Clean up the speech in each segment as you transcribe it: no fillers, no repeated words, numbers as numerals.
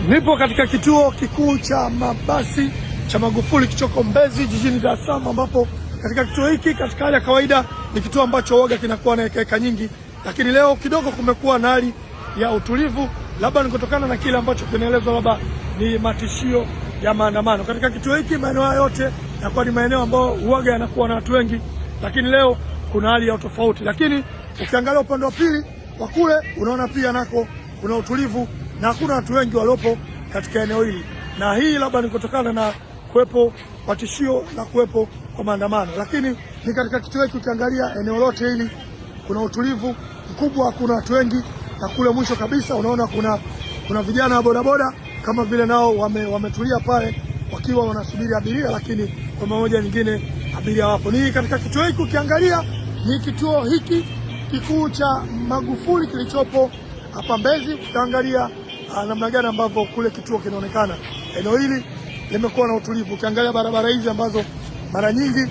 Nipo katika kituo kikuu cha mabasi cha Magufuli kichoko Mbezi jijini Dar es Salaam, ambapo katika kituo hiki katika hali ya kawaida ni kituo ambacho huaga kinakuwa na hekaheka nyingi, lakini leo kidogo kumekuwa na hali ya utulivu, labda ni kutokana na kile ambacho kinaelezwa labda ni matishio ya maandamano. Katika kituo hiki maeneo haya yote yanakuwa ni maeneo ambayo huaga yanakuwa na watu wengi, lakini leo kuna hali ya utofauti. Lakini ukiangalia upande wa pili wa kule unaona pia nako kuna utulivu na hakuna watu wengi waliopo katika eneo hili, na hii labda ni kutokana na kuwepo kwa tishio la kuwepo kwa maandamano. Lakini ni katika kituo hiki ukiangalia eneo lote hili kuna utulivu mkubwa, hakuna watu wengi, na kule mwisho kabisa unaona kuna vijana wa bodaboda kama vile nao wametulia pale wakiwa wanasubiri abiria, lakini kwa moja nyingine abiria wapo. Ni katika kituo hiki ukiangalia ni kituo hiki kikuu cha Magufuli kilichopo hapa Mbezi. Ukiangalia namna gani ambavyo kule kituo kinaonekana, eneo hili limekuwa na utulivu. Ukiangalia barabara hizi ambazo mara nyingi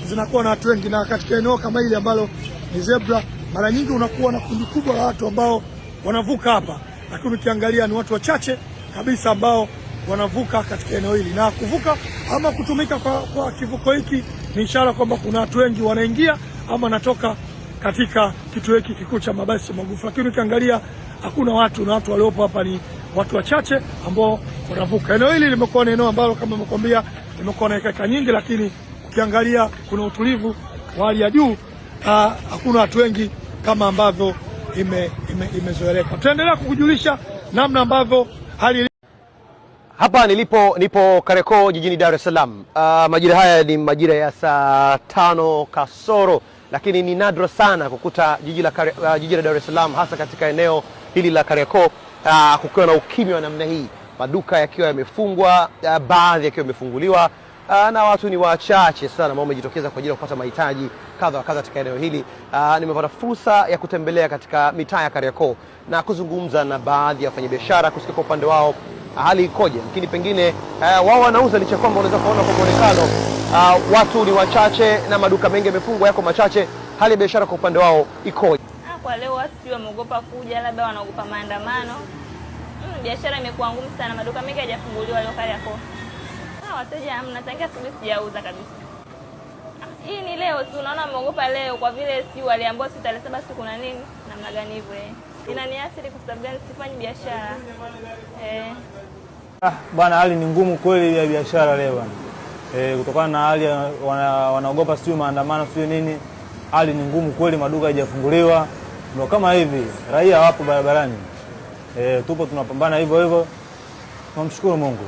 zinakuwa na watu wengi, na katika eneo kama hili ambalo ni zebra, mara nyingi unakuwa na kundi kubwa la watu ambao wanavuka hapa, lakini ukiangalia ni watu wachache kabisa ambao wanavuka katika eneo hili, na kuvuka ama kutumika kwa kivuko hiki ni ishara kwamba kuna watu wengi wanaingia ama natoka katika kituo hiki kikuu cha mabasi Magufuli. Lakini ukiangalia hakuna watu, na watu waliopo hapa ni watu wachache ambao wanavuka. Eneo hili limekuwa ni eneo ambalo kama nimekwambia limekuwa na hekaheka nyingi, lakini ukiangalia kuna utulivu wa hali ya juu. Hakuna watu wengi kama ambavyo imezoeleka. Tutaendelea kukujulisha namna ambavyo hali hapa nipo Kariakoo jijini Dar es Salaam. Majira haya ni majira ya saa 5 kasoro, lakini ni nadra sana kukuta jiji la Dar es Salaam hasa katika eneo hili la Kariakoo kukiwa na ukimya wa namna hii, maduka yakiwa yamefungwa, baadhi yakiwa yamefunguliwa, na watu ni wachache sana ambao wamejitokeza kwa ajili ya kupata mahitaji kadha wa kadha katika eneo hili. Nimepata fursa ya kutembelea katika mitaa ya Kariakoo na kuzungumza na baadhi ya wafanyabiashara kusikia kwa upande wao hali ikoje, lakini pengine wao wanauza licha kwamba unaweza kuona kwa muonekano watu ni wachache na maduka mengi yamefungwa, yako machache. Hali ya biashara kwa upande wao ikoje? Kwa leo watu wameogopa kuja, labda wanaogopa maandamano. Biashara imekuwa ngumu sana, maduka mengi hayajafunguliwa leo Kariakoo. Wateja hamna, tangia asubuhi sijauza kabisa. Hii ni leo tu, unaona wameogopa leo kwa vile si waliambiwa si tarehe 7 siku na nini, namna gani hivyo inaniathiri kwa sababu gani sifanyi biashara. Bwana, hali ni ngumu kweli ya biashara leo bwana. Kutokana na hali wanaogopa sio maandamano sio nini, hali ni ngumu kweli, maduka hayajafunguliwa. Ndio kama hivi, raia wapo barabarani. Tupo tunapambana hivyo hivyo. Tunamshukuru Mungu.